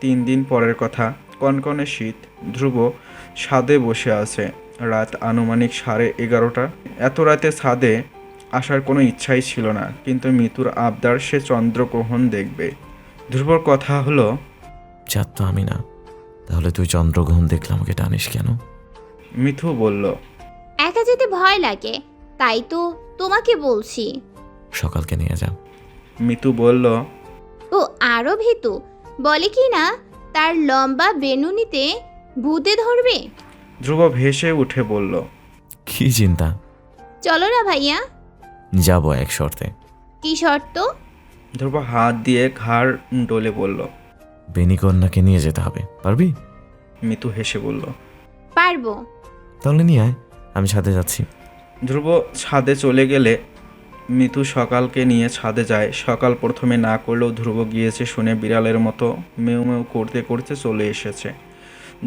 3 দিন পরের কথা। কনকনে শীত। ধ্রুব ছাদে বসে আছে। রাত আনুমানিক 11:30। এত রাতে ছাদে আসার কোনো ইচ্ছাই ছিল না, কিন্তু মিতুর আবদার সে চন্দ্রগ্রহণ দেখবে। ধ্রুবর কথা হলো, চাঁদ তো আমি না, তাহলে তুই চন্দ্রগ্রহণ দেখলে আমাকে টানিস কেন? মিথু বলল, একা যেতে ভয় লাগে, তাই তো তোমাকে বলছি। সকালকে নিয়ে যা। মিতু বলল, ও আরো ভীতু, বলে কি না তার লম্বা বেনুনিতে ভূতে ধরবে। ধ্রুব ভেসে উঠে বলল, কি চিন্তা? চলো না ভাইয়া। যাবো এক শর্তে। কি শর্ত? ধ্রুব হাত দিয়ে ঘাড় ডলে বলল। বেনিকন্যাকে নিয়ে যেতে হবে, পারবি? মিতু হেসে বলল, পারবো। তাহলে নিয়ে আয়, আমি ছাদে যাচ্ছি। ধ্রুব ছাদে চলে গেলে মিতু সকালকে নিয়ে ছাদে যায়। সকাল প্রথমে না করলেও ধ্রুব গিয়েছে শুনে বিড়ালের মতো মেউ মেউ করতে করতে চলে এসেছে।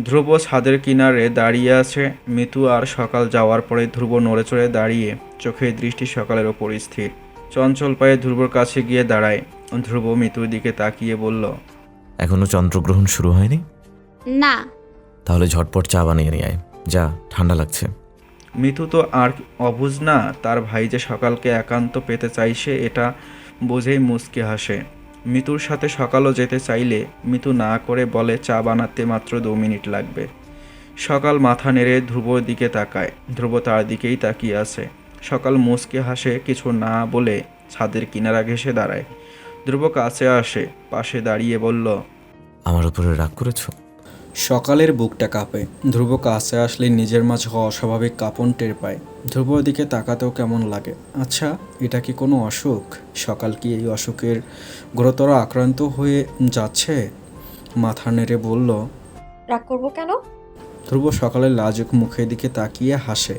ধ্রুব ছাদের কিনারে দাঁড়িয়ে আছে। মিতু আর সকাল যাওয়ার পরে ধ্রুব নড়ে চড়ে দাঁড়িয়ে, চোখের দৃষ্টি সকালের ওপর স্থির। চঞ্চল পায়ে ধ্রুবর কাছে গিয়ে দাঁড়ায়। ধ্রুব মিতুর দিকে তাকিয়ে বলল, এখনো চন্দ্রগ্রহণ শুরু হয়নি? না। তাহলে ঝটপট চা বানিয়ে নিয়ে আয়, যা, ঠান্ডা লাগছে। মিতু তো আর অবুঝ না, তার ভাই যে সকালকে একান্ত পেতে চাইছে এটা বোঝেই মুচকি হাসে। মিতুর সাথে সকালও যেতে চাইলে মিতু না করে বলে চা বানাতে মাত্র 2 মিনিট লাগবে। সকাল মাথা নেড়ে ধ্রুবর দিকে তাকায়। ধ্রুব তার দিকেই তাকিয়ে আছে। সকাল মুচকি হাসে, কিছু না বলে ছাদের কিনারা ঘেঁষে দাঁড়ায়। ধ্রুব কাছে আসে, পাশে দাঁড়িয়ে বলল, আমার উপরে রাগ করেছো? সকালের বুকটা কাঁপে। ধ্রুব কাছে আসলে নিজের মাঝে অস্বাভাবিক কাঁপন টের পায়। ধ্রুবর দিকে তাকাতেও কেমন লাগে। আচ্ছা, এটা কি কোনো অসুখ? সকাল কি এই অসুখের গুরুতর আক্রান্ত হয়ে যাচ্ছে? মাথা নেড়ে বলল। রাগ করবো কেন? ধ্রুব সকালের লাজুক মুখের দিকে তাকিয়ে হাসে।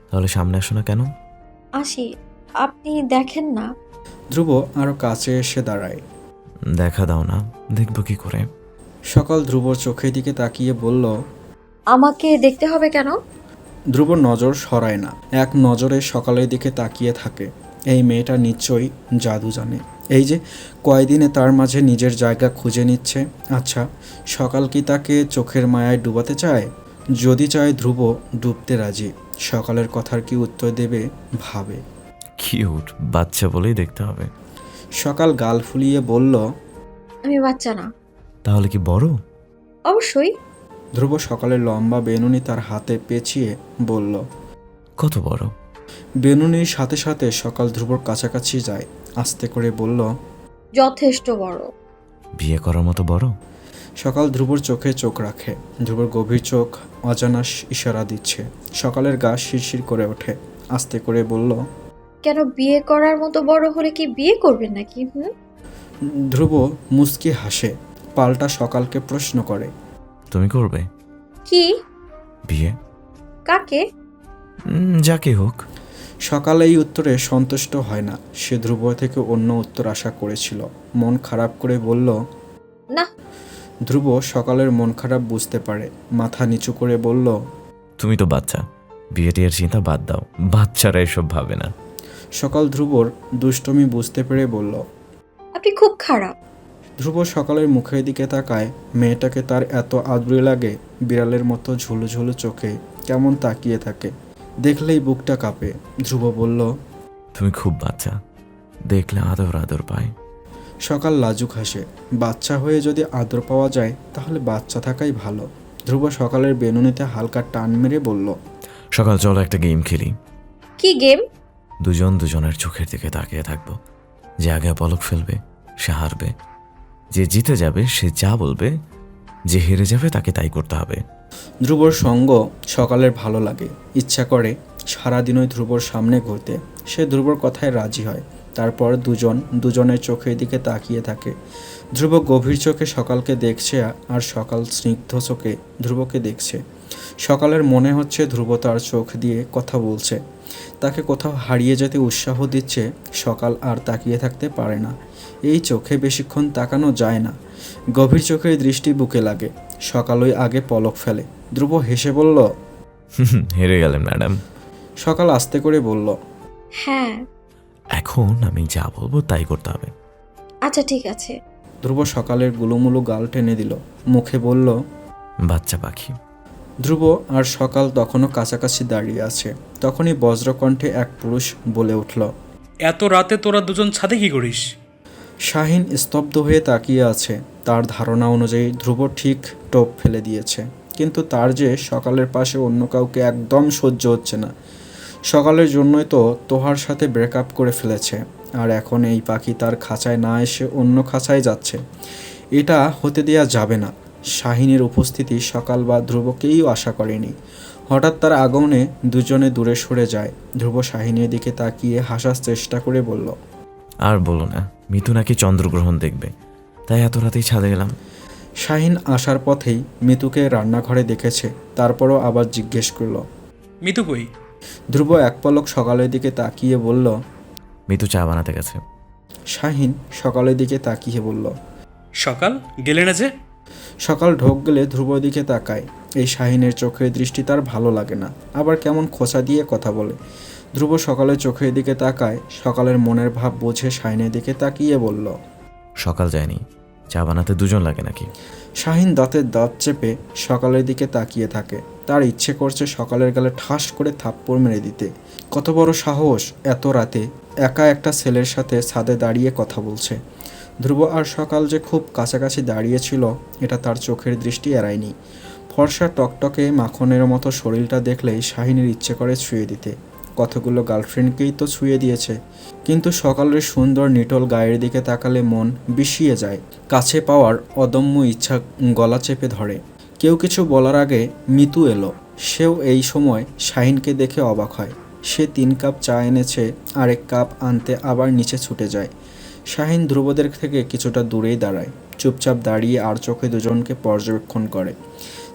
তাহলে সামনে আসো না কেন? আসি, আপনি দেখেন না। ধ্রুব আরও কাছে এসে দাঁড়ায়। দেখা দাও না, দেখবো কি করে। সকাল ধ্রুবর চোখের দিকে তাকিয়ে বলল। আমাকে দেখতে হবে কেন? ধ্রুব নজর সরায় না, এক নজরে সকালের দিকে তাকিয়ে থাকে। এই মেয়েটা নিশ্চয়ই জাদু জানে। এই যে কয়দিনে তার মাঝে নিজের জায়গা খুঁজে নিচ্ছে। আচ্ছা, সকাল কি তাকে চোখের মায়ায় ডুবাতে চায়? যদি চায় ধ্রুব ডুবতে রাজি। সকালের কথার কি উত্তর দেবে ভাবে। কিউট বাচ্চা বলেই দেখতে হবে। সকাল গাল ফুলিয়ে বলল, আমি বাচ্চা না। তাহলে কি বড়? অবশ্যই। ধ্রুব সকালের লম্বা বেনুনি তার হাতে পেঁচিয়ে বলল। কত বড়? বেনুনির সাথে সাথে সকাল ধ্রুবর কাছাকাছি যায়। আস্তে করে বলল, যথেষ্ট বড়। বিয়ে করার মতো বড়? সকাল ধ্রুবর চোখে চোখ রাখে। ধ্রুবর গভীর চোখ অজানা ইশারা দিচ্ছে। সকালের গা শিরশির করে ওঠে। আস্তে করে বলল, কেন, বিয়ে করার মতো বড় হলে কি বিয়ে করবেন নাকি? ধ্রুব মুচকি হাসে, পাল্টা সকালকে প্রশ্ন করে, তুমি করবে কি? বিয়ে? কাকে? যাকে হোক। সকাল এই উত্তরে সন্তুষ্ট হয় না। সে ধ্রুব থেকে অন্য উত্তর আশা করেছিল। মন খারাপ করে বলল, না। ধ্রুব সকালের মন খারাপ বুঝতে পারে। মাথা নিচু করে বলল, তুমি তো বাচ্চা, বিয়ে টিয়ের চিন্তা বাদ দাও, বাচ্চারা এসব ভাবে না। সকাল ধ্রুবর দুষ্টমি বুঝতে পেরে বলল। আপনি খুব খারাপ। ধ্রুব সকালের মুখের দিকে তাকায়। মেয়েটাকে তার এত আদুরে লাগে। বিড়ালের মতো ঝুলু ঝুলু চোখে কেমন তাকিয়ে থাকে, দেখলেই বুকটা কাঁপে। ধ্রুব বলল, তুমি খুব বাচ্চা, দেখলে আদর আদর পায়। সকাল লাজুক হাসে। বাচ্চা হয়ে যদি আদর পাওয়া যায় তাহলে বাচ্চা থাকাই ভালো। ধ্রুব সকালের বেনুনিতে হালকা টান মেরে বলল, সকাল চলো একটা গেম খেলি। কি গেম? দুজন দুজনের চোখের দিকে তাকিয়ে থাকবো। যে আগে পলক ফেলবে সে হারবে, যে জিতে যাবে সে যা বলবে, যে হেরে যাবে তাকে তাই করতে হবে। ধ্রুবর সঙ্গ সকালের ভালো লাগে। ইচ্ছা করে সারাদিনই ধ্রুবর সামনে ঘুরতে। সে ধ্রুবর কথায় রাজি হয়। তারপর দুজনের চোখের দিকে তাকিয়ে থাকে। ধ্রুব গভীর চোখে সকালকে দেখছে আর সকাল স্নিগ্ধ চোখে ধ্রুবকে দেখছে। সকালের মনে হচ্ছে ধ্রুব তার চোখ দিয়ে কথা বলছে, তাকে কোথাও হারিয়ে যেতে উৎসাহ দিচ্ছে। সকাল আর তাকিয়ে থাকতে পারে না। এই চোখে বেশিক্ষণ তাকানো যায় না। গভীর চোখের দৃষ্টি বুকে লাগে। সকালই আগে পলক ফেলে। ধ্রুব হেসে বলল, হেরে গেলেন ম্যাডাম। সকাল আস্তে করে বলল, হ্যাঁ। এখন আমি যা বলবো তাই করতে হবে। আচ্ছা ঠিক আছে। ধ্রুব সকালের গুলুমুলু গাল টেনে দিল, মুখে বলল, বাচ্চা পাখি। ধ্রুব আর সকাল তখনও কাছাকাছি দাঁড়িয়ে আছে। তখনই বজ্রকণ্ঠে এক পুরুষ বলে উঠল, এত রাতে তোরা দুজন ছাদে কি করিস? শাহিন স্তব্ধ হয়ে তাকিয়ে আছে। তার ধারণা অনুযায়ী ধ্রুব ঠিক টোপ ফেলে দিয়েছে, কিন্তু তার যে সকালের পাশে অন্য কাউকে একদম সহ্য হচ্ছে না। সকালের জন্যই তো তোহার সাথে ব্রেকআপ করে ফেলেছে, আর এখন এই পাখি তার খাঁচায় না এসে অন্য খাঁচায় যাচ্ছে। এটা হতে দেয়া যাবে না। শাহিনের উপস্থিতি সকাল বা ধ্রুবকেই আশা করেনি। হঠাৎ তার আগমনে দুজনে দূরে সরে যায়। ধ্রুব শাহিনের দিকে তাকিয়ে হাসার চেষ্টা করে বলল, আর বলো না, মিতু নাকি চন্দ্রগ্রহণ দেখবে, তাই এত রাতেই ছাদে গেলাম। শাহিন আসার পথেই মিতুকে রান্নাঘরে দেখেছে, তারপরও আবার জিজ্ঞেস করল, মিতু কই? ধ্রুব এক পলক সকালের দিকে তাকিয়ে বলল, মিতু চা বানাতে গেছে। শাহিন সকালের দিকে তাকিয়ে বলল, সকাল গেলে না যে? সকাল ঢোক গেলে ধ্রুবর দিকে তাকায়। এই শাহিনের চোখের দৃষ্টি তার ভালো লাগে না, আবার কেমন খোঁচা দিয়ে কথা বলে। ধ্রুব সকালের চোখের দিকে তাকায়, সকালের মনের ভাব বুঝে শাহিনের দিকে তাকিয়ে বলল, সকাল যায়নি, চা বানাতে দুজন লাগে নাকি? শাহিন দাঁতের দাঁত চেপে সকালের দিকে তাকিয়ে থাকে। তার ইচ্ছে করছে সকালের গালে ঠাস করে থাপ্পড় মেরে দিতে। কত বড় সাহস, এত রাতে একা একটা ছেলের সাথে ছাদে দাঁড়িয়ে কথা বলছে। ধ্রুব আর সকাল যে খুব কাছাকাছি দাঁড়িয়েছিল এটা তার চোখের দৃষ্টি এড়ায়নি। ফর্সা টকটকে মাখনের মতো শরীরটা দেখলেই শাহিনের ইচ্ছে করে ছুঁয়ে দিতে। কতগুলো গার্লফ্রেন্ডকেই তো ছুঁয়ে দিয়েছে, কিন্তু সকালের সুন্দর নিটল গায়ের দিকে তাকালে মন বিষিয়ে যায়। কাছে পাওয়ার অদম্য ইচ্ছা গলা চেপে ধরে। কেউ কিছু বলার আগে মিতু এলো। সেও এই সময় শাহিনকে দেখে অবাক হয়। সে 3 কাপ চা এনেছে, আরেক কাপ আনতে আবার নিচে ছুটে যায়। শাহিন ধ্রুবদের থেকে কিছুটা দূরেই দাঁড়ায়, চুপচাপ দাঁড়িয়ে আর চোখে দুজনকে পর্যবেক্ষণ করে।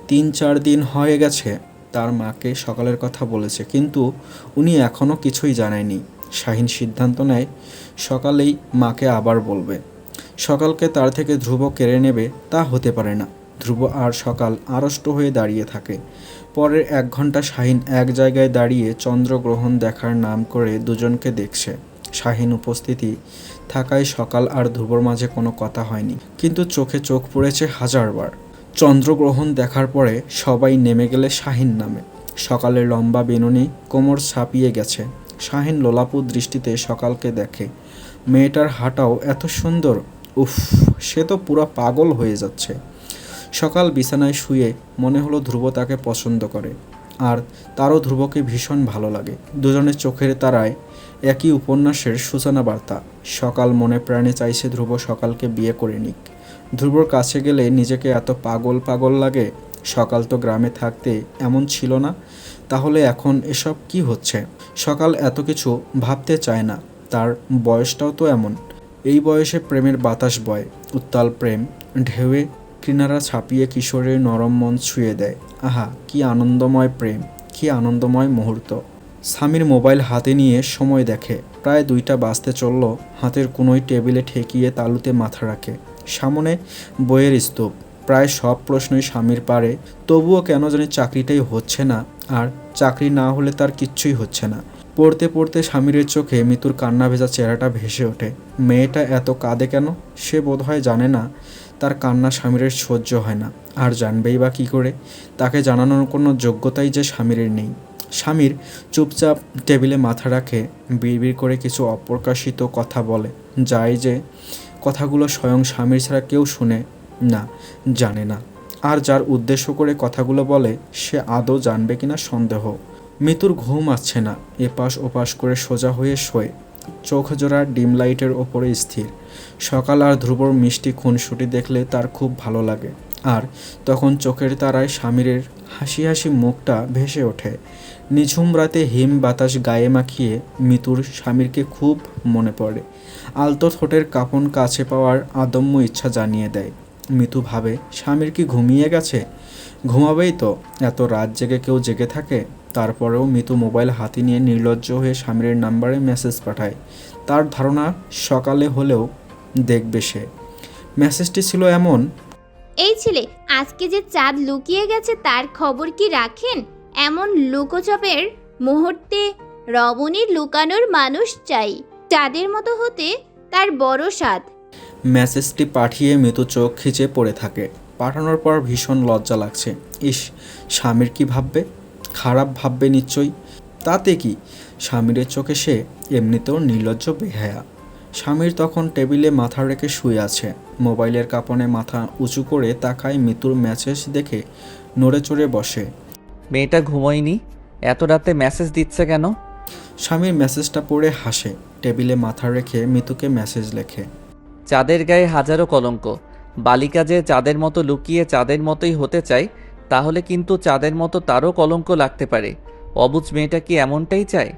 3-4 দিন হয়ে গেছে তার মাকে সকালের কথা বলেছে, কিন্তু উনি এখনও কিছুই জানায়নি। শাহিন সিদ্ধান্ত নেয় সকালেই মাকে আবার বলবে। সকালকে তার থেকে ধ্রুব কেড়ে নেবে তা হতে পারে না। ধ্রুব আর সকাল আড়ষ্ট হয়ে দাঁড়িয়ে থাকে। পরের 1 ঘন্টা শাহিন এক জায়গায় দাঁড়িয়ে চন্দ্রগ্রহণ দেখার নাম করে দুজনকে দেখছে। শাহিন উপস্থিতি থাকায় সকাল আর ধ্রুবর মাঝে কোনো কথা হয়নি, কিন্তু চোখে চোখ পড়েছে হাজারবার। চন্দ্রগ্রহণ দেখার পরে সবাই নেমে গেলে শাহিন নামে। সকালের লম্বা বেনুনি কোমর ছাপিয়ে গেছে। শাহিন লোলাপু দৃষ্টিতে সকালকে দেখে। মেয়েটার হাঁটাও এত সুন্দর, উফ, সে তো পুরো পাগল হয়ে যাচ্ছে। সকাল বিছানায় শুয়ে মনে হলো ধ্রুব তাকে পছন্দ করে, আর তারও ধ্রুবকে ভীষণ ভালো লাগে। দুজনের চোখের তারায় একই উপন্যাসের সূচনা বার্তা। সকাল মনে প্রাণে চাইছে ধ্রুব সকালকে বিয়ে করে নিক। ধ্রুবর কাছে গেলে নিজেকে এত পাগল পাগল লাগে। সকাল তো গ্রামে থাকতে এমন ছিল না, তাহলে এখন এসব কি হচ্ছে? সকাল এত কিছু ভাবতে চায় না, তার বয়সটাও তো এমন। এই বয়সে প্রেমের বাতাস বয়, উত্তাল প্রেম ঢেউয়ে কিনারা ছাপিয়ে কিশোরের নরম মন ছুঁয়ে দেয়। আহা, কি আনন্দময় প্রেম, কি আনন্দময় মুহূর্ত। স্বামীর মোবাইল হাতে নিয়ে সময় দেখে। প্রায় 2টা বাজতে চলল। হাতের কোনোই টেবিলে ঠেকিয়ে তালুতে মাথা রাখে। সামনে বইয়ের স্তূপ। প্রায় সব প্রশ্নই স্বামীর পারে, তবুও কেন জানি চাকরিটাই হচ্ছে না, আর চাকরি না হলে তার কিচ্ছুই হচ্ছে না। পড়তে পড়তে স্বামীর চোখে মিতুর কান্না ভেজা চেহারাটা ভেসে ওঠে। মেয়েটা এত কাঁদে কেন? সে বোধহয় জানে না তার কান্না স্বামীর সহ্য হয় না, আর জানবেই বা কী করে? তাকে জানানোর কোনো যোগ্যতাই যে স্বামীর নেই। স্বামীর চুপচাপ টেবিলে মাথা রাখে, বিড়বিড় করে কিছু অপ্রকাশিত কথা বলে, যায় যে কথাগুলো স্বয়ং স্বামীর ছাড়া কেউ শুনে না, জানে না। আর যার উদ্দেশ্য করে কথাগুলো বলে সে আদৌ জানবে কিনা সন্দেহ। মিতুর ঘুম আসছে না। এপাশ ওপাশ করে সোজা হয়ে শোয়, চোখ জোড়া ডিম লাইটের ওপরে স্থির। সকাল আর ধ্রুবর মিষ্টি খুনসুটি দেখলে তার খুব ভালো লাগে, আর তখন চোখের তারায় স্বামীরের হাসি হাসি মুখটা ভেসে ওঠে। নিঝুম রাতে হিম বাতাস গায়ে মাখিয়ে মিতুর স্বামীরকে খুব মনে পড়ে। আলতো ঠোঁটের কাপন কাছে পাওয়ার আদম্য ইচ্ছা জানিয়ে দেয়। মিতু ভাবে, স্বামীর কি ঘুমিয়ে গেছে? ঘুমাবেই তো, এত রাত জেগে কেউ জেগে থাকে? তারপরেও মিতু মোবাইল হাতে নিয়ে নির্লজ্জ হয়ে স্বামীর নাম্বারে মেসেজ পাঠায়। তার ধারণা সকালে হলেও দেখবে সে। মেসেজটি ছিল এমন: এই ছেলে, আজকে যে চাঁদ লুকিয়ে গেছে তার খবর কি রাখেন? এমন লুকোচপের মুহূর্তে রমণীর লুকানোর মানুষ চাই। চাঁদের মতো হতে তার বড় স্বাদ। মেসেজটি পাঠিয়ে মিতু চোখ খিচে পড়ে থাকে। পাঠানোর পর ভীষণ লজ্জা লাগছে। ইস, স্বামীর কি ভাববে? খারাপ ভাববে নিশ্চয়ই। তাতে কি, স্বামীর চোখে সে এমনিতেও নির্লজ্জ বেহায়া। স্বামীর তখন টেবিলে মাথা রেখে শুয়ে আছে। মোবাইলের কাঁপনে মাথা উঁচু করে তাকায় মিতুর মেসেজ দেখে নড়ে চড়ে বসে। মেয়েটা ঘুমোয়নি, এত রাতে মেসেজ দিচ্ছে কেন? স্বামীর মেসেজটা পড়ে হাসে। টেবিলে মাথা রেখে মিতুকে মেসেজ লেখে। চাঁদের গায়ে হাজারো কলঙ্ক, বালিকা যে চাঁদের মতো লুকিয়ে চাঁদের মতোই হতে চায়, তাহলে কিন্তু চাঁদের মতো তারও কলঙ্ক লাগতে পারে। অবুঝ মেয়েটা কি এমনটাই চায়?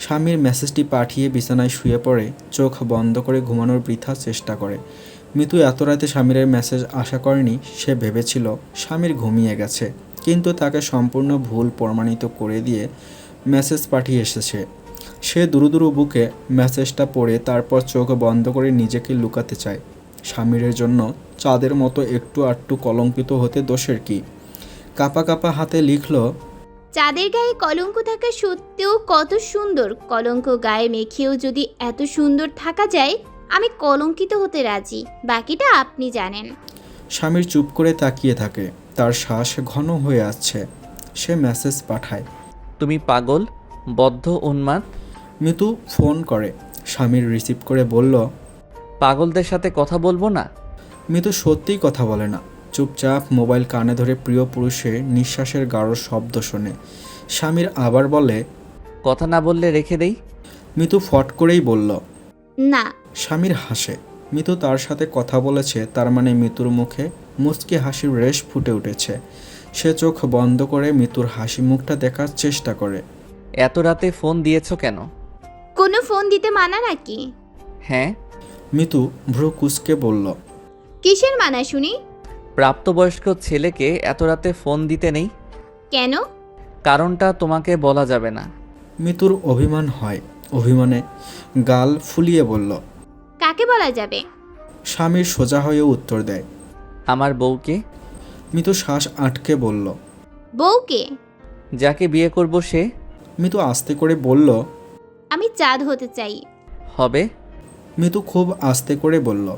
স্বামীর মেসেজটি পাঠিয়ে বিছানায় শুয়ে পড়ে চোখ বন্ধ করে ঘুমানোর বৃথা চেষ্টা করে। মিতু এত রাতে স্বামীর মেসেজ আশা করেনি। সে ভেবেছিল স্বামীর ঘুমিয়ে গেছে, কিন্তু তাকে সম্পূর্ণ ভুল প্রমাণিত করে দিয়ে মেসেজ পাঠিয়ে এসেছে। সে দুরু বুকে মেসেজটা পড়ে তারপর চোখ বন্ধ করে নিজেকে লুকাতে চায়। স্বামীর জন্য চাঁদের মতো একটু আটটু কলঙ্কিত হতে দোষের কি? কাপা কাপা হাতে লিখল, চাঁদের গায়ে কলঙ্ক থাকা সত্ত্বেও কত সুন্দর। কলঙ্ক গায়ে মেখেও যদি এত সুন্দর থাকা যায়, আমি কলঙ্কিত হতে রাজি। বাকিটা আপনি জানেন। স্বামীর চুপ করে তাকিয়ে থাকে। তার শ্বাস ঘন হয়ে আসছে। সে মেসেজ পাঠায়, তুমি পাগল, বদ্ধ, উন্মাদ। মিতু ফোন করে। স্বামীর রিসিভ করে বলল, পাগলদের সাথে কথা বলবো না। মিতু সত্যিই কথা বলে না। চুপচাপ মোবাইল কানে ধরে প্রিয় পুরুষের নিঃশ্বাসের গাঢ় শব্দ শোনে। স্বামীর আবার বলে, কথা না বললে রেখে দেই। মিতু ফট করেই বলল, না। স্বামীর হাসে। মিতু তার সাথে কথা বলেছে, তার মানে মিতুর মুখে মুচকি হাসির রেশ ফুটে উঠেছে। সে চোখ বন্ধ করে মিতুর হাসি মুখটা দেখার চেষ্টা করে। এত রাতে ফোন দিয়েছো কেন? কোনো ফোন দিতে মানা নাকি? হ্যাঁ। মিতু ভ্রু কুঁচকে বলল, কিসের মানা শুনি? প্রাপ্তবয়স্ক ছেলেকে এত রাতে ফোন দিতে নেই। কেন? কারণটা তোমাকে বলা যাবে না। মিতুর অভিমান হয়। অভিমানে গাল ফুলিয়ে বলল। কাকে বলা যাবে? স্বামীর সোজা হয়ে উত্তর দেয়, আমার বউকে। মিতু শ্বাস আটকে বলল, বউকে? যাকে বিয়ে করব সে। মিতু আস্তে করে বলল, আমি চাঁদ হতে চাই। হবে। মিতু খুব আস্তে করে বলল।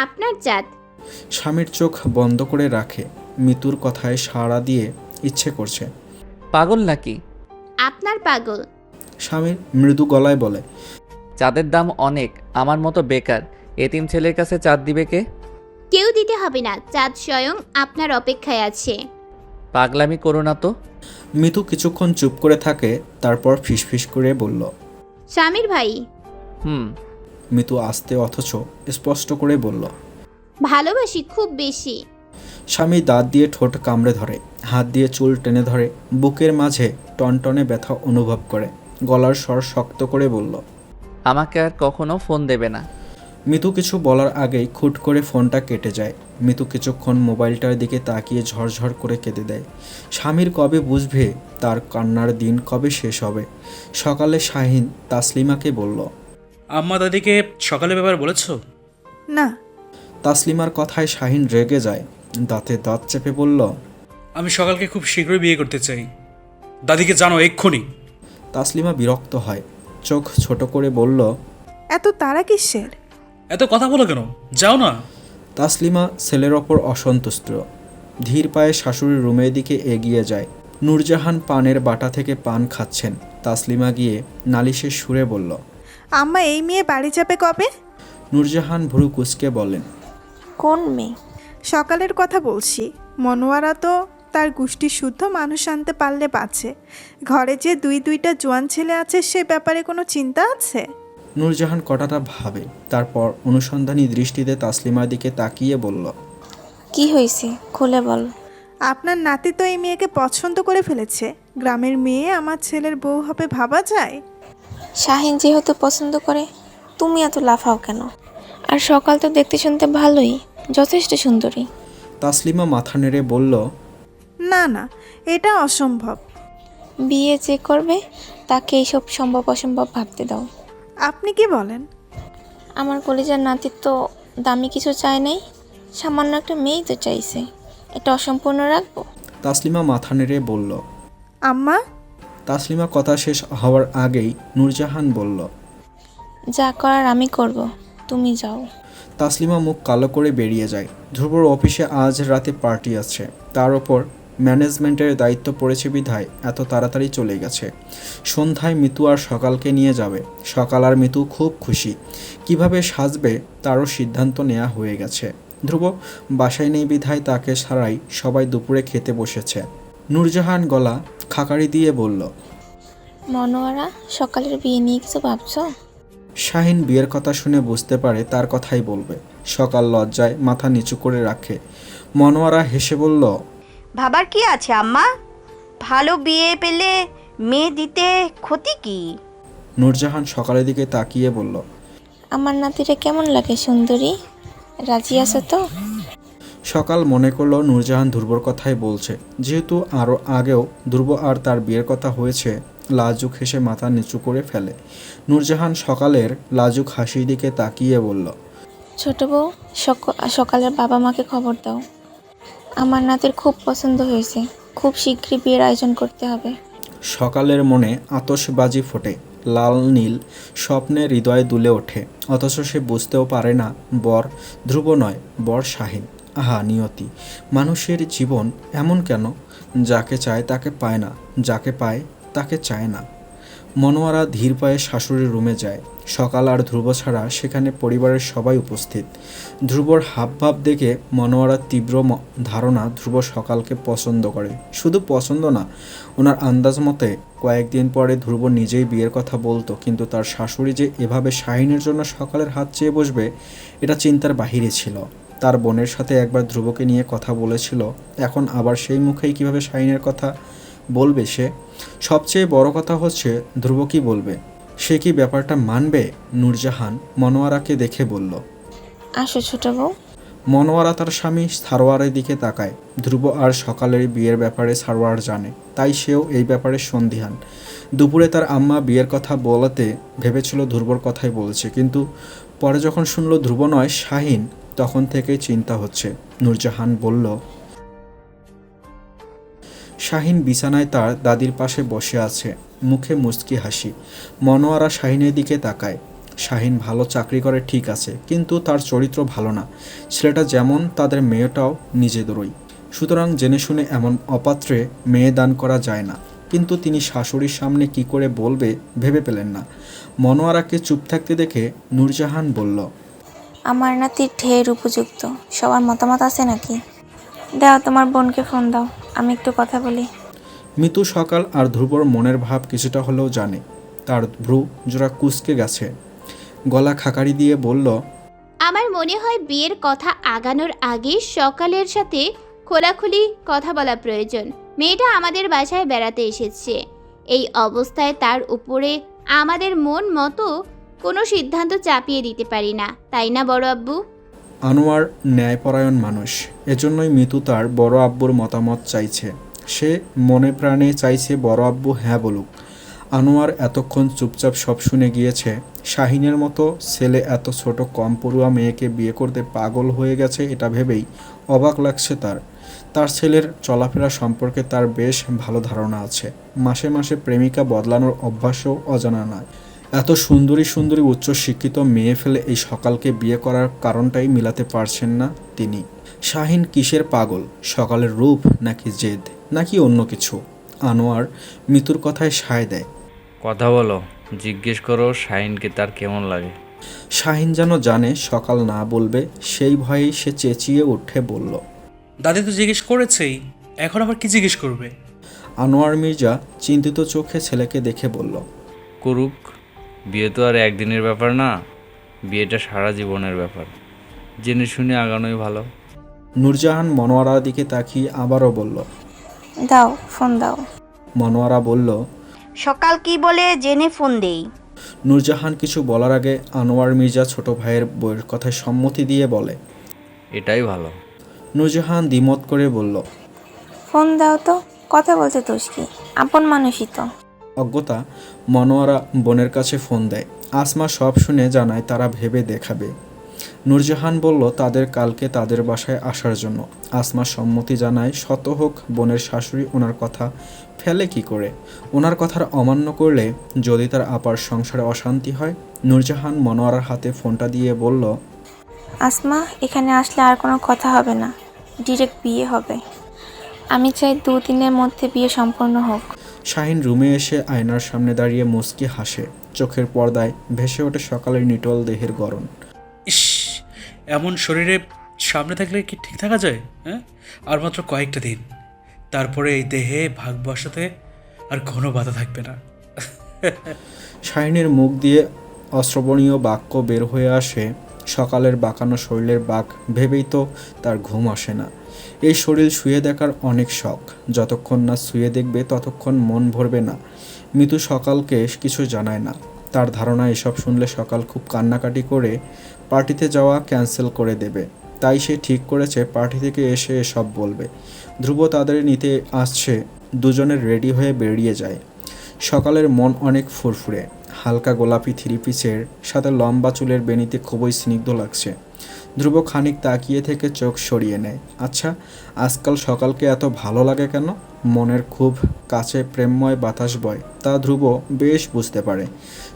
আপনার চাঁদ। স্বামীর চোখ বন্ধ করে রাখে। মিতুর কথায় সাড়া দিয়ে ইচ্ছে করছে। পাগল নাকি? আপনার পাগল। স্বামীর মৃদু গলায় বলে, চাঁদের দাম অনেক, আমার মতো বেকার এতিম ছেলের কাছে চাঁদ দিবে কে? কেউ দিতে হবে না, চাঁদ স্বয়ং আপনার অপেক্ষায় আছে। পাগলামি করো না তো। মিতু কিছুক্ষণ চুপ করে থাকে, তারপর ফিসফিস করে বলল, স্বামীর ভাই। হুম। মিতু আস্তে অথচ স্পষ্ট করে বলল। ভালোবাসি খুব বেশি। স্বামী দাঁত দিয়ে ঠোঁট কামড়ে ধরে, হাত দিয়ে চুল টেনে ধরে, বুকের মাঝে টনটনে ব্যথা অনুভব করে। গলার স্বর শক্ত করে বলল, আমাকে আর কখনো ফোন দেবে না। মিতু কিছু বলার আগেই খুট করে ফোনটা কেটে যায়। মিতু কিছুক্ষণ মোবাইলটার দিকে তাকিয়ে ঝরঝর করে কেঁদে দেয়। স্বামীর কবে বুঝবে তার কান্নার দিন কবে শেষ হবে। সকালে শাহিন তাসলিমাকে বলল। আম্মা দাদিকে সকালে ব্যাপারে বলেছো? না। তাসলিমার কথায় শাহিন রেগে যায়। দাঁতে দাঁত চেপে বলল, আমি সকালকে খুব শীঘ্রই বিয়ে করতে চাই। দাদিকে জানো এক্ষুনি। তাসলিমা বিরক্ত হয়। চোখ ছোট করে বলল, এত তারা কিসের? এত কথা বলো কেন? যাও না। তাসলিমা ছেলের ওপর অসন্তুষ্ট। ধীর পায়ে শাশুড়ির রুমের দিকে এগিয়ে যায়। নূরজাহান পানের বাটা থেকে পান খাচ্ছেন। তাসলিমা গিয়ে নালিশের সুরে বলল, আম্মা এই মেয়ে বাড়ি যাবে কবে? নূরজাহান ভ্রু কুঁচকে বলেন, কোন মেয়ে? সকালের কথা বলছি। মনোয়ারা তো তার গোষ্ঠী শুদ্ধ মানুষ আনতে পারলে বাঁচে। ঘরে যে দুইটা জোয়ান ছেলে আছে সে ব্যাপারে কোনো চিন্তা আছে? নূরজাহান কটাটা ভাবে, তারপর অনুসন্ধানী দৃষ্টিতে তাসলিমার দিকে তাকিয়ে বলল, কি হয়েছে খুলে বল। আপনার নাতি তো এই মেয়েকে পছন্দ করে ফেলেছে। গ্রামের মেয়ে আমার ছেলের বউ হবে ভাবা যায়? শাহিন যেহেতু পছন্দ করে, তুমি এত লাফাও কেন? আর সকাল তো দেখতে শুনতে ভালোই, যথেষ্ট সুন্দরী। তাসলিমা মাথা নেড়ে বলল, না না, এটা অসম্ভব। বিয়ে যে করবে তাকে এইসব সম্ভব অসম্ভব ভাবতে দাও। আপনি কি বলেন? আমার কলিজার নাতির তো দামি কিছু চায় নাই, সামান্য একটা মেয়েই তো চাইছে। এটা অসম্পূর্ণ রাখবো? তাসলিমা মাথা নেড়ে বলল। আম্মা। তাসলিমা কথা শেষ হওয়ার আগেই নূরজাহান বলল, যা করার আমি করব, তুমি যাও। তাসলিমা মুখ কালো করে বেরিয়ে যায়। ধ্রুবর অফিসে আজ রাতে পার্টি আছে, তার ওপর ম্যানেজমেন্টের দায়িত্ব পড়েছে বিধায় এত তাড়াতাড়ি চলে গেছে। সন্ধ্যায় মিতু আর সকালকে নিয়ে যাবে। সকাল আর মিতু খুব খুশি। কিভাবে সাজবে তারও সিদ্ধান্ত নেওয়া হয়ে গেছে। ধ্রুব বাসায় নেই বিধায় তাকে ছাড়াই সবাই দুপুরে খেতে বসেছে। নূরজাহান গলা খাকারি দিয়ে বলল, মনোয়ারা, সকালের বিয়ে নিয়ে কিছু ভাবছো? শাহিন বিয়ের কথা শুনে বুঝতে পারে তার কথাই বলবে। সকাল লজ্জায় মাথা নিচু করে রাখে। মনোয়ারা হেসে বলল, ভাবার কি আছে আম্মা? ভালো বিয়ে পেলে মেয়ে দিতে ক্ষতি কি? নূরজাহান সকালের দিকে তাকিয়ে বলল, আমার নাতিরে কেমন লাগে সুন্দরী? রাজি আছে তো? সকাল মনে করলো নূরজাহান ধ্রুবর কথাই বলছে। যেহেতু আরও আগেও ধ্রুব আর তার বিয়ের কথা হয়েছে, লাজুক হেসে মাথা নিচু করে ফেলে। নূরজাহান সকালের লাজুক হাসির দিকে তাকিয়ে বলল, ছোট বউ, সকালের বাবা মাকে খবর দাও। আমার নাতির খুব পছন্দ হয়েছে, খুব শীঘ্রই বিয়ের আয়োজন করতে হবে। সকালের মনে আতশবাজি ফোটে। লাল নীল স্বপ্নে হৃদয়ে দুলে ওঠে। অথচ সে বুঝতেও পারে না বর ধ্রুব নয়, বর শাহিন। আহা নিয়তি, মানুষের জীবন এমন কেন? যাকে চায় তাকে পায় না, যাকে পায় তাকে চায় না। মনোয়ারা ধীর পায়ে শাশুড়ির রুমে যায়। সকাল আর ধ্রুব ছাড়া সেখানে পরিবারের সবাই উপস্থিত। ধ্রুবর হাবভাব দেখে মনোয়ারার তীব্র ধারণা ধ্রুব সকালকে পছন্দ করে। শুধু পছন্দ না, ওনার আন্দাজ মতে কয়েকদিন পরে ধ্রুব নিজেই বিয়ের কথা বলতো, কিন্তু তার শাশুড়ি যে এভাবে শাহিনের জন্য সকালের হাত চেয়ে বসবে এটা চিন্তার বাহিরে ছিল। তার বোনের সাথে একবার ধ্রুবকে নিয়ে কথা বলেছিল, এখন আবার সেই মুখেই কিভাবে শাহিনের কথা বলবে সে? সবচেয়ে বড় কথা হচ্ছে ধ্রুব কি বলবে? সে কি ব্যাপারটা মানবে? নূরজাহান মনোয়ারাকে দেখে বলল, আসো ছোট বউ। মনোয়ারা তার স্বামী সারোয়ারের দিকে তাকায়। ধ্রুব আর সকালের বিয়ের ব্যাপারে সারোয়ার জানে, তাই সেও এই ব্যাপারে সন্দিহান। দুপুরে তার আম্মা বিয়ের কথা বলাতে ভেবেছিল ধ্রুবর কথাই বলছে, কিন্তু পরে যখন শুনল ধ্রুব নয় শাহিন, তখন থেকেই চিন্তা হচ্ছে। নূরজাহান বলল, শাহিন বিছানায় তার দাদির পাশে বসে আছে, মুখে মুচকি হাসি। মনোয়ারা শাহিনের দিকে তাকায়। শাহিন ভালো চাকরি করে ঠিক আছে, কিন্তু তার চরিত্র ভালো না। ছেলেটা যেমন তাদের মেয়েটাও নিজেদেরই। সুতরাং জেনে শুনে এমন অপাত্রে মেয়ে দান করা যায় না। কিন্তু তিনি শাশুড়ির সামনে কি করে বলবে ভেবে পেলেন না। মনোয়ারাকে চুপ থাকতে দেখে নূরজাহান বলল, আমার নাতির ঢের উপযুক্ত, সবার মতামত আছে নাকি? দাও তোমার বোনকে ফোন দাও, আমি একটু কথা বলি। মিতু সকাল আর ধ্রুবর মনের ভাব কিছুটা হলেও জানে। তার ভ্রু জোড়া কুঁচকে গেছে। গলা খাকারি দিয়ে বলল, আমার মনে হয় বিয়ের কথা আগানোর আগে সকালের সাথে খোলাখুলি কথা বলা প্রয়োজন। মেয়েটা আমাদের বাসায় বেড়াতে এসেছে, এই অবস্থায় তার উপরে আমাদের মন মতো কোনো সিদ্ধান্ত চাপিয়ে দিতে পারি না, তাই না বড় আব্বু? আনোয়ার ন্যায়পরায়ণ মানুষ, এজন্যই মিতু তার বড় আব্বুর মতামত চাইছে। সে মনে প্রাণে চাইছে বড় আব্বু হ্যাঁ বলুক। আনোয়ার এতক্ষণ চুপচাপ সব শুনে গিয়েছে। শাহিনের মতো ছেলে এত ছোট কম পড়ুয়া মেয়েকে বিয়ে করতে পাগল হয়ে গেছে এটা ভেবেই অবাক লাগছে তার। তার ছেলের চলাফেরা সম্পর্কে তার বেশ ভালো ধারণা আছে। মাসে মাসে প্রেমিকা বদলানোর অভ্যাসও অজানা নয়। এত সুন্দরী সুন্দরী উচ্চশিক্ষিত মেয়ে ফেলে এই সকালকে বিয়ে করার কারণটাই মিলাতে পারছেন না তিনি। শাহিন কিসের পাগল? সকালের রূপ নাকি জেদ নাকি অন্য কিছু? আনোয়ার মিতুর কথায় সায় দেয়। কথা বলো, জিজ্ঞেস করো শাহিনকে তার কেমন লাগে। শাহিন যেন জানে সকাল না বলবে, সেই ভয়েই সে চেঁচিয়ে উঠে বলল, দাদি তো জিজ্ঞেস করেছেই, এখন আবার কি জিজ্ঞেস করবে? আনোয়ার মির্জা চিন্তিত চোখে ছেলেকে দেখে বলল, করুক, বিয়ে তো আর একদিনের ব্যাপার না, বিয়েটা সারা জীবনের ব্যাপার, জেনে শুনে আগানোই ভালো। নূরজাহান মনোয়ারার দিকে তাকিয়ে আবারও বলল, দাও ফোন দাও। মনোয়ারা বলল, সকাল কি বলে জেনে ফোন দেই। নূরজাহান কিছু বলার আগে আনোয়ার মির্জা ছোট ভাইয়ের বইয়ের কথায় সম্মতি দিয়ে বলে, এটাই ভালো। নূরজাহান দ্বিমত করে বলল, ফোন দাও তো, কথা বলতে দোষ কি, আপন মানুষই তো। অজ্ঞতা মনোয়ারা বোনের কাছে ফোন দেয়। আসমা সব শুনে জানায় তারা ভেবে দেখাবে। নূরজাহান বলল তাদের কালকে তাদের বাসায় আসার জন্য। আসমা সম্মতি জানায়, শত হোক বোনের শাশুড়ি ওনার কথা ফেলে কি করে? ওনার কথার অমান্য করলে যদি তার আপার সংসারে অশান্তি হয়। নূরজাহান মনোয়ারার হাতে ফোনটা দিয়ে বলল, আসমা, এখানে আসলে আর কোনো কথা হবে না, ডিরেক্ট বিয়ে হবে। আমি চাই 2 দিনের মধ্যে বিয়ে সম্পন্ন হোক। শাহিন রুমে এসে আয়নার সামনে দাঁড়িয়ে মুচকি হাসে। চোখের পর্দায় ভেসে ওঠে সকালের নিটল দেহের গড়ন। ইস, এমন শরীরে সামনে থাকলে কি ঠিক থাকা যায়? হ্যাঁ, আর মাত্র কয়েকটা দিন, তারপরে এই দেহে ভাগ বসাতে আর কোনো বাধা থাকবে না। শাহিনের মুখ দিয়ে অশ্রবণীয় বাক্য বের হয়ে আসে। সকালের বাঁকানো শরীরের বাঁক ভেবেই তো তার ঘুম আসে না। এই শরীর শুয়ে দেখার অনেক শখ, যতক্ষণ না শুয়ে দেখবে ততক্ষণ মন ভরবে না। মিতু সকালকে কিছু জানায় না। তার ধারণা এসব শুনলে সকাল খুব কান্নাকাটি করে পার্টিতে যাওয়া ক্যান্সেল করে দেবে। তাই সে ঠিক করেছে পার্টি থেকে এসে এসব বলবে। ধ্রুব তাদের নিতে আসছে, দুজনের রেডি হয়ে বেরিয়ে যায়। সকালের মন অনেক ফুরফুরে, হালকা গোলাপি থ্রি পিসের সাথে লম্বা চুলের বেনিতে খুবই স্নিগ্ধ লাগছে। ধ্রুব খানিক তাকিয়ে থেকে চোখ সরিয়ে নেয়। আচ্ছা, আজকাল সকালকে এত ভালো লাগে কেন? মনের খুব কাছে প্রেমময় বাতাস বয়, তা ধ্রুব বেশ বুঝতে পারে।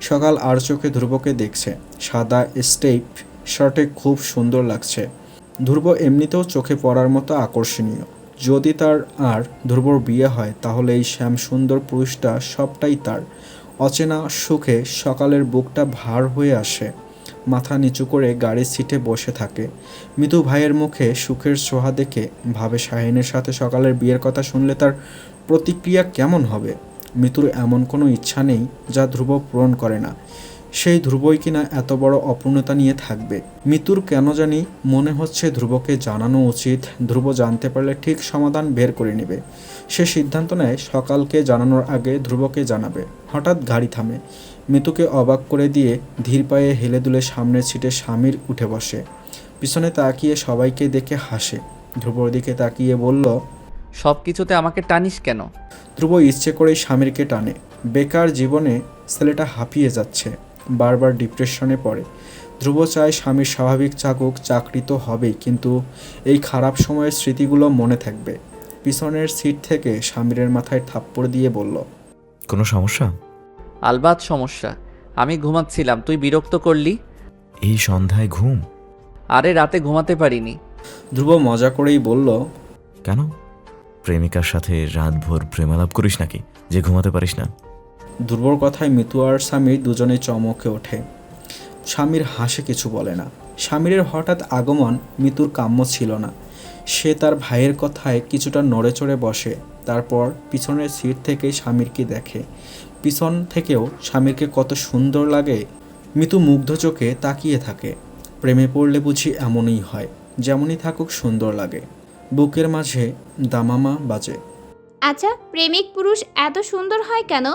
সকাল আর চোখে ধ্রুবকে দেখছে। সাদা স্টেপ শার্টে খুব সুন্দর লাগছে। ধ্রুব এমনিতেও চোখে পড়ার মতো আকর্ষণীয়। যদি তার আর ধ্রুবর বিয়ে হয় তাহলে এই শ্যাম সুন্দর পুরুষটা সবটাই তার। অচেনা সুখে সকালের বুকটা ভার হয়ে আসে। মাথা নিচু করে গাড়ির সিটে বসে থাকে। মিতু ভাইয়ের মুখে সুখের ছোঁয়া দেখে ভাবে শাহিনের সাথে সকালের বিয়ের কথা শুনলে তার প্রতিক্রিয়া কেমন হবে। মিতুর এমন কোনো ইচ্ছা নেই যা ধ্রুব পূরণ করে না। সেই ধ্রুবই কিনা এত বড় অপূর্ণতা নিয়ে থাকবে। মিতুর কেন জানি মনে হচ্ছে ধ্রুবকে জানানো উচিত। ধ্রুব জানতে পারলে ঠিক সমাধান বের করে নেবে। সে সিদ্ধান্ত নেয় সকালকে জানানোর আগে ধ্রুবকে জানাবে। হঠাৎ গাড়ি থামে। মিতুকে অবাক করে দিয়ে ধীর পায়ে হেলে দুলে সামনের সিটে স্বামীর উঠে বসে। পিছনে তাকিয়ে সবাইকে দেখে হাসে। ধ্রুবর দিকে তাকিয়ে বলল, সব কিছুতে আমাকে টানিস কেন? ধ্রুব ইচ্ছে করেই স্বামীরকে টানে। বেকার জীবনে ছেলেটা হাঁপিয়ে যাচ্ছে, বারবার ডিপ্রেশনে পড়ে। ধ্রুব চায় স্বামীর স্বাভাবিক চাকুক, চাকরি তো হবেই, কিন্তু এই খারাপ সময়ের স্মৃতিগুলো মনে থাকবে। পিছনের সিট থেকে স্বামীরের মাথায় থাপ্পড় দিয়ে বলল, কোনো সমস্যা? আলবাত সমস্যা। আমি ঘুমাচ্ছিলাম, তুই বিরক্ত করলি। এই সন্ধ্যায় ঘুম? আরে রাতে ঘুমাতে পারিনি। ধ্রুব মজা করেই বলল, কেন? প্রেমিকার সাথে রাতভর প্রেমালাপ করিস নাকি যে ঘুমাতে পারিস না? ধ্রুবর কথায় মিতু আর স্বামীর দুজনে চমকে ওঠে। স্বামীর হাসে কিছু বলে না। স্বামীরের হঠাৎ আগমন মিতুর কাম্য ছিল না। সে তার ভাইয়ের কথায় কিছুটা নড়ে চড়ে বসে। তারপর পিছনের সিট থেকে স্বামীরকে দেখে। পিছন থেকেও স্বামীরকে কত সুন্দর লাগে। মিতু মুগ্ধ চোখে তাকিয়ে থাকে। প্রেমে পড়লে বুঝি এমনই হয়, যেমনই থাকুক সুন্দর লাগে। বুকের মাঝে দামামা বাজে। আচ্ছা, প্রেমিক পুরুষ এত সুন্দর হয় কেন?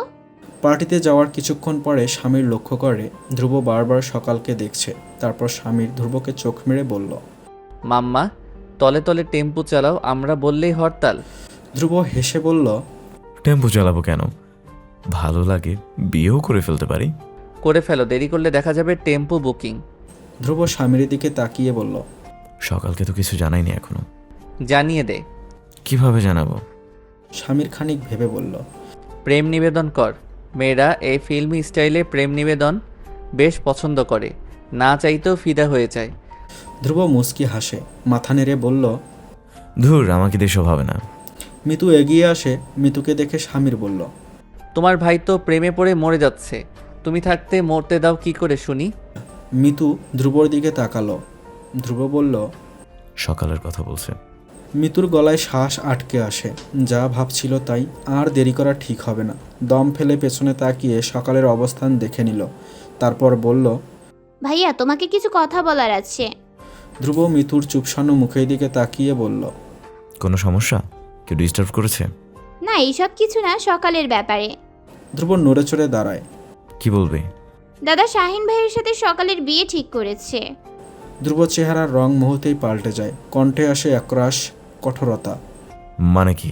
পার্টিতে যাওয়ার কিছুক্ষণ পরে স্বামীর লক্ষ্য করে ধ্রুব বারবার সকালকে দেখছে। তারপর স্বামীর ধ্রুবকে চোখ মেরে বলল, মাম্মা, তলে তলে টেম্পু চালাও, আমরা বললেই হরতাল। ধ্রুব হেসে বলল, টেম্পো চালাবো কেন? ভালো লাগে, বিয়েও করে ফেলতে পারি। করে ফেলো, দেরি করলে দেখা যাবে টেম্পু বুকিং। ধ্রুব স্বামীর দিকে তাকিয়ে বলল, সকালকে তো কিছু জানাইনি এখনো। জানিয়ে দে। কিভাবে জানাবো? স্বামীর খানিক ভেবে বলল, প্রেম নিবেদন কর। মেয়েরা এই ফিল্মি স্টাইলে প্রেম নিবেদন বেশ পছন্দ করে, না চাইতেও ফিদা হয়ে যায়। ধ্রুব মুচকি হাসে, মাথা নেড়ে বলল, ধুর, আমাকে দেশও হবে না। মিতু এগিয়ে আসে। মিতুকে দেখে স্বামীর বলল, তোমার ভাই তো প্রেমে পড়ে মরে যাচ্ছে, তুমি থাকতে মরতে দাও কি করে শুনি? মিতু ধ্রুবর দিকে তাকালো। ধ্রুব বলল, সকালের কথা বলছে। মিতুর গলায় শ্বাস আটকে আসে। যা ভাবছিল তাই। আর দেরি করা ঠিক হবে না। দম ফেলে পেছনে তাকিয়ে সকালের অবস্থান দেখে নিল। তারপর বলল, ভাইয়া, তোমাকে কিছু কথা বলার আছে। ধ্রুব মিতুর চুপসানো মুখের দিকে তাকিয়ে বলল, কোনো সমস্যা? কেউ ডিস্টার্ব করেছে? না, এইসব কিছু না, সকালের ব্যাপারে। ধ্রুব নড়ে চড়ে দাঁড়ায়। কি বলবে? দাদা শাহিন ভাইয়ের সাথে সকালের বিয়ে ঠিক করেছে। ধ্রুব চেহারার রং মুহূর্তেই পাল্টে যায়। কণ্ঠে আসে একরাশ কঠোরতা। মানে কি?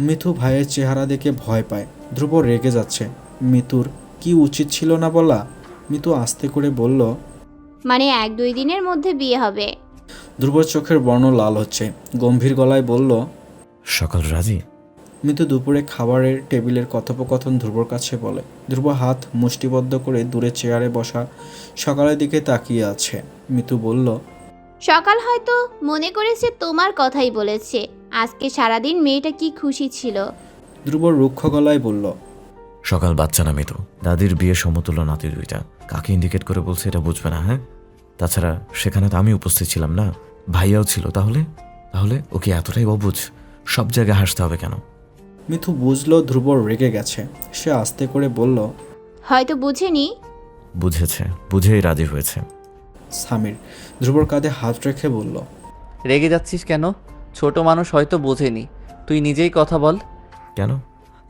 মিতু ভাইয়ের চেহারা দেখে ভয় পায়। ধ্রুব রেগে যাচ্ছে। মিতুর কি উচিত ছিল না বলা? মিতু আস্তে করে বলল, মানে 1-2 দিনের মধ্যে বিয়ে হবে। ধ্রুবর চোখের বর্ণ লাল হচ্ছে। গম্ভীর গলায় বলল, সকাল রাজি? মিতু দুপুরে খাবারের টেবিলের কথোপকথন ধ্রুবর কাছে বলে। ধ্রুব হাত মুষ্টিবদ্ধ করে দূরে চেয়ারে বসা সকালের দিকে তাকিয়ে আছে। মিতু বলল, সকাল হয়তো মনে করেছে তোমার কথাই বলেছে। আজকে সারাদিন মেয়েটা কি খুশি ছিল। ধ্রুব রুক্ষ গলায় বলল, সকাল বাচ্চা না মেয়ে তো, দাদির বিয়ে সমতুল্য নাতি দুইটা, কাকে ইন্ডিকেট করে বলছে এটা বুঝবে না? হ্যাঁ, তাছাড়া সেখানে তো আমি উপস্থিত ছিলাম না, ভাইয়াও ছিল। তাহলে তাহলে ওকে এতটাই অবুঝ, সব জায়গায় হাসতে হবে কেন? মিথু বুঝলো ধ্রুব রেগে গেছে। সে আস্তে করে বলল, হয়তো বুঝেনি। বুঝেছে, বুঝেই রাজি হয়েছে। সামির ধ্রুবর কাঁধে হাত রেখে বলল, রেগে যাচ্ছিস কেন? ছোট মানুষ হয়তো বোঝেনি, তুই নিজেই কথা বল। কেন?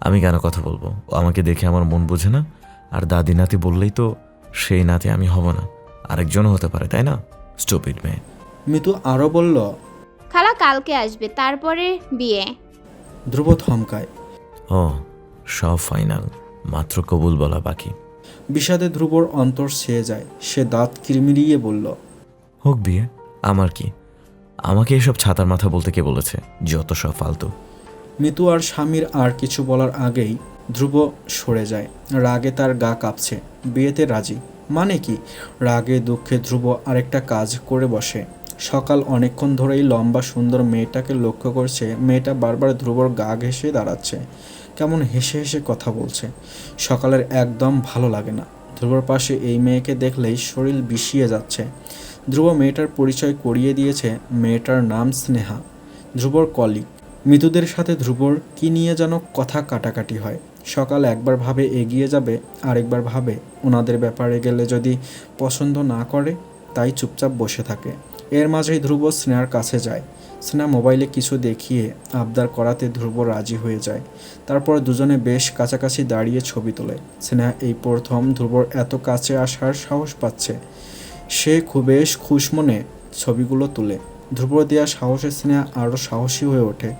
আমি কেন কথা বলবো? ও আমাকে দেখে আমার মন বোঝে না? আর দাদি নাতি বললেই তো সেই নাতি আমি হব না, আরেকজনও হতে পারে, তাই না? স্টুপিড মেয়ে। মিতু আরও বলল, খালা কালকে আসবে, তারপরে বিয়ে। ধ্রুব থমকায়। ও, সব ফাইনাল, মাত্র কবুল বলা বাকি। বিষাদে ধ্রুবর অন্তর ছেয়ে যায়। সে দাঁত কিরমিরিয়ে বলল, হোক বিয়ে, আমার কি? আমাকে এসব ছাতার মাথা বলতে কে বলেছে? যত সব ফালতু। মিতু আর স্বামীর আর কিছু বলার আগেই ধ্রুব সরে যায়। রাগে তার গা কাঁপছে। বিয়েতে রাজি মানে কি? রাগে দুঃখে ধ্রুব আরেকটা কাজ করে বসে। সকাল অনেকক্ষণ ধরেই লম্বা সুন্দর মেয়েটাকে লক্ষ্য করছে। মেয়েটা বারবার ধ্রুবর গা ঘেঁষে দাঁড়াচ্ছে, কেমন হেসে হেসে কথা বলছে। সকালের একদম ভালো লাগে না। ধ্রুবর পাশে এই মেয়েকে দেখলেই শরীর বিষিয়ে যাচ্ছে। ধ্রুব মেয়েটার পরিচয় করিয়ে দিয়েছে। মেয়েটার নাম স্নেহা, ধ্রুবর কলিগ। মিতুদের সাথে ধ্রুবর কি নিয়ে যেন কথা কাটাকাটি হয়। সকাল একবার ভাবে এগিয়ে যাবে, আরেকবার ভাবে ওনাদের ব্যাপারে গেলে যদি পছন্দ না করে, তাই চুপচাপ বসে থাকে। এর মাঝেই ধ্রুব স্নেহার কাছে যায়। স্নেহা মোবাইলে কিছু দেখিয়ে আবদার করাতে ধ্রুব রাজি হয়ে যায়। তারপর দুজনে বেশ কাছাকাছি দাঁড়িয়ে ছবি তোলে। স্নেহা এই প্রথম ধ্রুবর এত কাছে আসার সাহস পাচ্ছে। সে বেশ খুশ মনে ছবিগুলো তোলে। ধ্রুব দেওয়া সাহসে স্নেহা আরও সাহসী হয়ে ওঠে।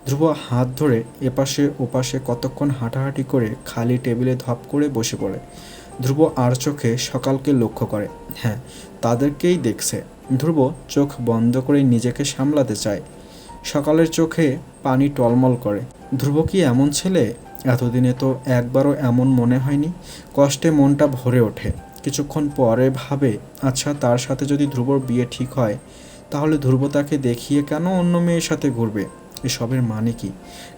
ধ্রুব হাত ধরে এপাশে ওপাশে কতক্ষণ হাঁটাহাঁটি করে খালি টেবিলে ধপ করে বসে পড়ে। ধ্রুব আর চোখে সকালকে লক্ষ্য করে। হ্যাঁ, তাদেরকেই দেখছে। ধ্রুব চোখ বন্ধ করে নিজেকে সামলাতে চায়। সকালের চোখে পানি টলমল করে। ধ্রুব কি এমন ছেলে? এতদিনে তো একবারও এমন মনে হয়নি। কষ্টে মনটা ভরে ওঠে। কিছুক্ষণ পরে ভাবে, আচ্ছা, তার সাথে যদি ধ্রুবর বিয়ে ঠিক হয়, তাহলে ধ্রুব তাকে দেখিয়ে কেন অন্য মেয়ের সাথে ঘুরবে? এসবের মানে কি?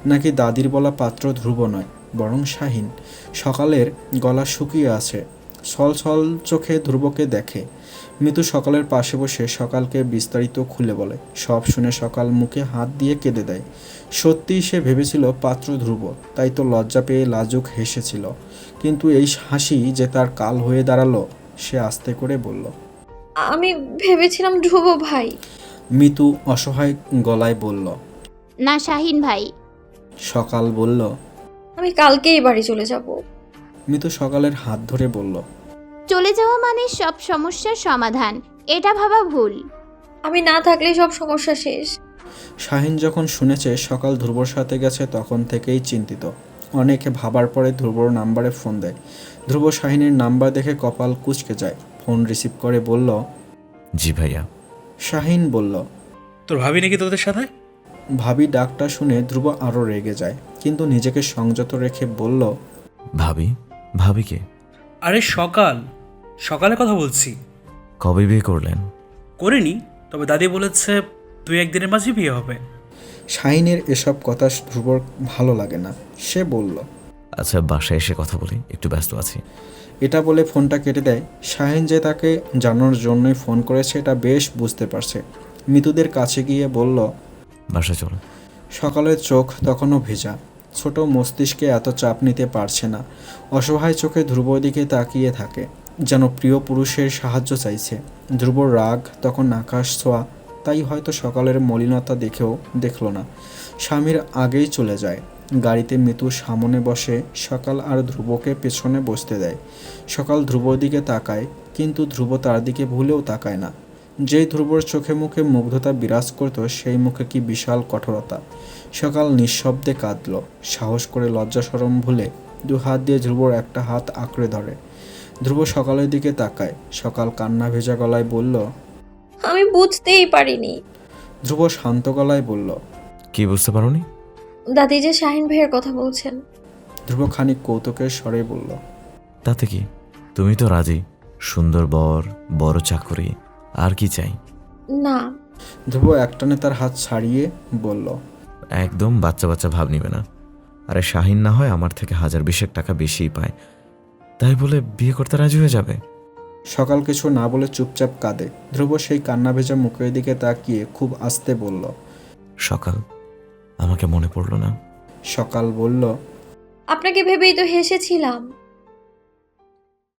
নাকি দাদির বলা পাত্র ধ্রুব নয়, বরং শাহিন? সকালের গলা শুকিয়ে আছে। ছল চোখে ধ্রুবকে দেখে। মিতু সকালের পাশে বসে সকালকে বিস্তারিত খুলে বলে। সব শুনে সকাল মুখে হাত দিয়ে কেঁদে দেয়। সত্যিই সে ভেবেছিল পাত্র ধ্রুব, তাই তো লজ্জা পেয়ে লাজুক হেসেছিল। কিন্তু এই হাসি যে তার কাল হয়ে দাঁড়ালো। সে আস্তে করে বলল, আমি ভেবেছিলাম ধ্রুব ভাই। মিতু অসহায় গলায় বলল। না, শাহিন ভাই। সকাল বলল, আমি কালকেই বাড়ি চলে যাব। মিতু সকালের হাত ধরে বলল, চলে যাওয়া মানে সব সমস্যার সমাধান, এটা ভাবা ভুল। আমি না থাকলে সব সমস্যা শেষ। শাহিন যখন শুনেছে সকাল ধ্রুবর সাথে গেছে, তখন থেকেই চিন্তিত। অনেকে ভাবার পরে ধ্রুবর নাম্বারে ফোন দেয়। ধ্রুব শাহিনের নাম্বার দেখে কপাল কুঁচকে যায়। ফোন রিসিভ করে বলল, জি ভাইয়া। শাহিন বলল, তোর ভাবি নাকি তোদের সাথে? ভাবি ডাকটা শুনে ধ্রুব আরও রেগে যায়, কিন্তু নিজেকে সংযত রেখে বলল, ভাবি? ভাবিকে? আরে সকালে কথা বলছি। কবে বিয়ে করলেন? করিনি, তবে দাদি বলেছে 2-1 দিনের মাঝে বিয়ে হবে। শাহিনের এসব কথা ধ্রুবর ভালো লাগে না। সে বলল, আচ্ছা, বাসায় এসে কথা বলি, একটু ব্যস্ত আছি। এটা বলে ফোনটা কেটে দেয়। শাহিন যে তাকে জানানোর জন্যই ফোন করেছে এটা বেশ বুঝতে পারছে। মিতুদের কাছে গিয়ে বলল, বাসায় চলো। সকালের চোখ তখনও ভেজা। ছোট মস্তিষ্কে এত চাপ নিতে পারছে না। অসহায় চোখে ধ্রুবর দিকে তাকিয়ে থাকে, যেন প্রিয় পুরুষের সাহায্য চাইছে। ধ্রুবর রাগ তখন আকাশ ছোঁয়া, তাই হয়তো সকালের মলিনতা দেখেও দেখল না। স্বামীর আগেই চলে যায়। গাড়িতে মিতু সামনে বসে, সকাল আর ধ্রুবকে পেছনে বসতে দেয়। সকাল ধ্রুবর দিকে তাকায়, কিন্তু ধ্রুব তার দিকে ভুলেও তাকায় না। যেই ধ্রুবর চোখে মুখে মুগ্ধতা বিরাজ করত, সেই মুখে কি বিশাল কঠোরতা। সকাল নিঃশব্দে কাঁদল। সাহস করে লজ্জা শরম ভুলে 2 হাত দিয়ে ধ্রুবর একটা হাত আঁকড়ে ধরে। ধ্রুব সকালের দিকে তাকায়। সকাল কান্না ভেজা গলায় বলল, আমি বুঝতেই পারিনি। ধ্রুব শান্ত গলায় বলল, কি বুঝতে পারোনি? দাদি যে শাহিন ভাইয়ের কথা বলছেন। ধ্রুব খানিক কৌতুকের স্বরে বলল, তাতে কি? তুমি তো রাজি, সুন্দর বর, বড় চাকরি, আর কি চাই? না। ধ্রুব একটানে তার হাত ছাড়িয়ে বলল, একদম বাচ্চা বাচ্চা ভাব নিবে না। আরে শাহিন না হয় আমার থেকে 1000-20 টাকা বেশিই পায়, তাই বলে বিয়ে করতে রাজি হয়ে যাবে? সকাল কিছু না বলে চুপচাপ কাঁদে। ধ্রুব সেই কান্না ভেজা মুখের দিকে তাকিয়ে খুব আস্তে বলল। সকাল, আমাকে মনে পড়লো না? সকাল বলল, আপনাকে ভেবেই তো হেসেছিলাম।